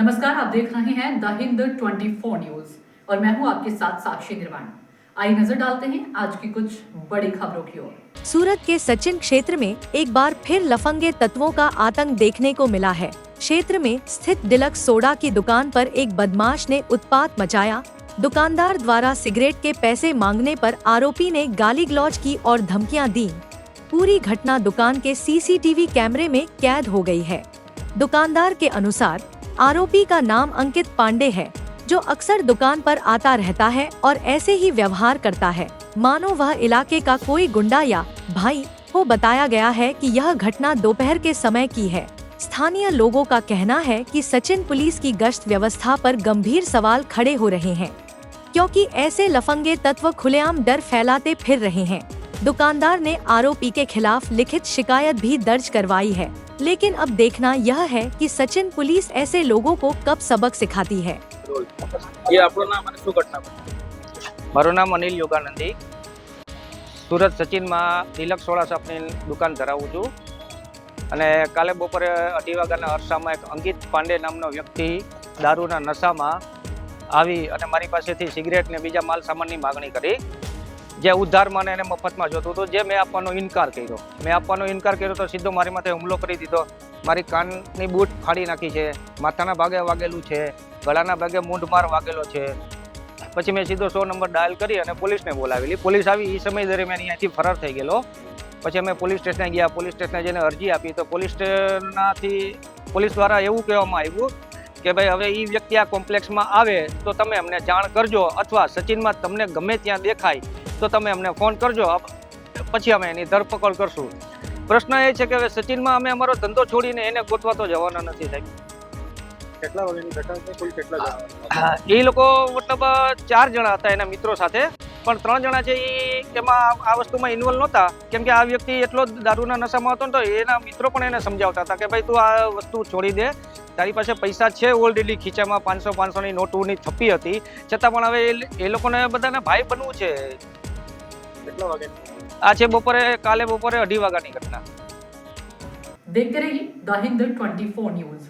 नमस्कार, आप देख रहे हैं द हिंद 24 न्यूज और मैं हूं आपके साथ साक्षी निर्वाण। आइए नजर डालते हैं आज की कुछ बड़ी खबरों की ओर। सूरत के सचिन क्षेत्र में एक बार फिर लफंगे तत्वों का आतंक देखने को मिला है। क्षेत्र में स्थित डिलक्स सोडा की दुकान पर एक बदमाश ने उत्पात मचाया। दुकानदार द्वारा सिगरेट के पैसे मांगने पर आरोपी ने गाली गलौज की और धमकियां दी। पूरी घटना दुकान के सीसीटीवी कैमरे में कैद हो गई है। दुकानदार के अनुसार आरोपी का नाम अंकित पांडे है, जो अक्सर दुकान पर आता रहता है और ऐसे ही व्यवहार करता है मानो वह इलाके का कोई गुंडा या भाई हो। बताया गया है कि यह घटना दोपहर के समय की है। स्थानीय लोगों का कहना है कि सचिन पुलिस की गश्त व्यवस्था पर गंभीर सवाल खड़े हो रहे हैं, क्योंकि ऐसे लफंगे तत्व खुलेआम डर फैलाते फिर रहे हैं। दुकानदार ने आरोपी के खिलाफ लिखित शिकायत भी दर्ज करवाई है, लेकिन अब देखना यह है कि सचिन पुलिस ऐसे लोगों को कब सबक सिखाती है। ये આપણું નામ અને શું ઘટના બની? મારું નામ અનિલ યોગાનંદી, સુરત સચિનમાં ડિલક્સ સોડા શોપની દુકાન ધરાવું છું અને કાલે બપોરે 2:30 વાગ્યાના અરસામાં એક અંકિત પાંડે નામનો વ્યક્તિ દારૂના નશામાં આવી અને મારી પાસેથી સિગરેટ ને બીજા માલ સામાનની માગણી કરી, જે ઉધારમાં ને એને મફતમાં જોતું હતું, જે મેં આપવાનો ઇનકાર કર્યો। મેં આપવાનો ઇનકાર કર્યો તો સીધો મારી માથે હુમલો કરી દીધો। મારી કાનની બૂટ ફાડી નાખી છે, માથાના ભાગે વાગેલું છે, ગળાના ભાગે મૂંઢમાર વાગેલો છે। પછી મેં સીધો 100 નંબર ડાયલ કરી અને પોલીસને બોલાવેલી। પોલીસ આવી એ સમય દરમિયાન અહીંયાથી ફરાર થઈ ગયેલો। પછી અમે પોલીસ સ્ટેશને ગયા। પોલીસ સ્ટેશને જઈને અરજી આપી તો પોલીસ દ્વારા એવું કહેવામાં આવ્યું કે ભાઈ હવે એ વ્યક્તિ આ કોમ્પ્લેક્સમાં આવે તો તમે અમને જાણ કરજો, અથવા સચિનમાં તમને ગમે ત્યાં દેખાય તો તમે અમને ફોન કરજો, પછી અમે એની ધરપકડ કરશું। પ્રશ્ન એ છે કે હવે સચિનમાં અમે અમારો ધંધો છોડીને એને ગોતવા તો જવાના નથી સાહેબ। કેટલા વાગ્યાની ઘટના છે? કોઈ કેટલા જણા? એ લોકો મતલબ 4 જણા હતા એના મિત્રો સાથે, પણ 3 જણા છે એ એમાં આ વસ્તુમાં ઇન્વોલ્વ નહોતા, કેમ કે આ વ્યક્તિ એટલો દારૂના નશામાં હતો ને તો એના મિત્રો પણ એને સમજાવતા હતા કે ભાઈ તું આ વસ્તુ છોડી દે, તારી પાસે પૈસા છે ઓલરેડી, ખીચામાં 500-500ની નોટોની થપ્પી હતી, છતાં પણ હવે એ લોકોને બધાને ભાઈ બનવું છે। કેટલા વાગે? આ છે કાલે બપોરે 2:30 વાગ્યાની ઘટના। देखते रहिए द हिंद 24 न्यूज।